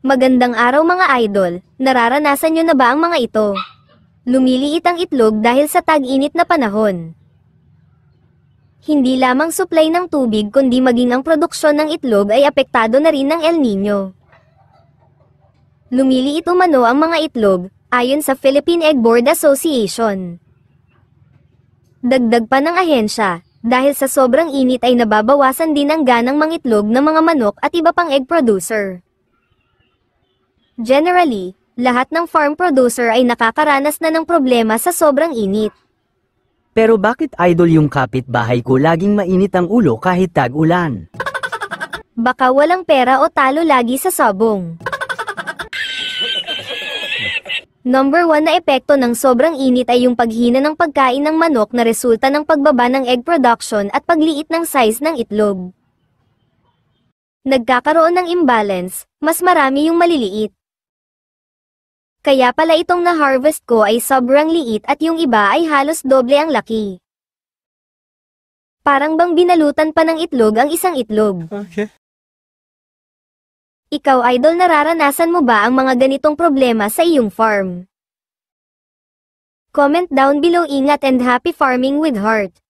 Magandang araw mga idol, nararanasan nyo na ba ang mga ito? Lumiliit ang itlog dahil sa tag-init na panahon. Hindi lamang supply ng tubig kundi maging ang produksyon ng itlog ay apektado na rin ng El Nino. Lumiliit umano ang mga itlog, ayon sa Philippine Egg Board Association. Dagdag pa ng ahensya, dahil sa sobrang init ay nababawasan din ang ganang mangitlog ng mga manok at iba pang egg producer. Generally, lahat ng farm producer ay nakakaranas na ng problema sa sobrang init. Pero bakit idol yung kapitbahay ko laging mainit ang ulo kahit tag-ulan? Baka walang pera o talo lagi sa sabong. Number 1 na epekto ng sobrang init ay yung paghina ng pagkain ng manok na resulta ng pagbaba ng egg production at pagliit ng size ng itlog. Nagkakaroon ng imbalance, mas marami yung maliliit. Kaya pala itong na-harvest ko ay sobrang liit at yung iba ay halos doble ang laki. Parang bang binalutan pa ng itlog ang isang itlog. Okay. Ikaw idol, nararanasan mo ba ang mga ganitong problema sa iyong farm? Comment down below. Ingat and happy farming with heart!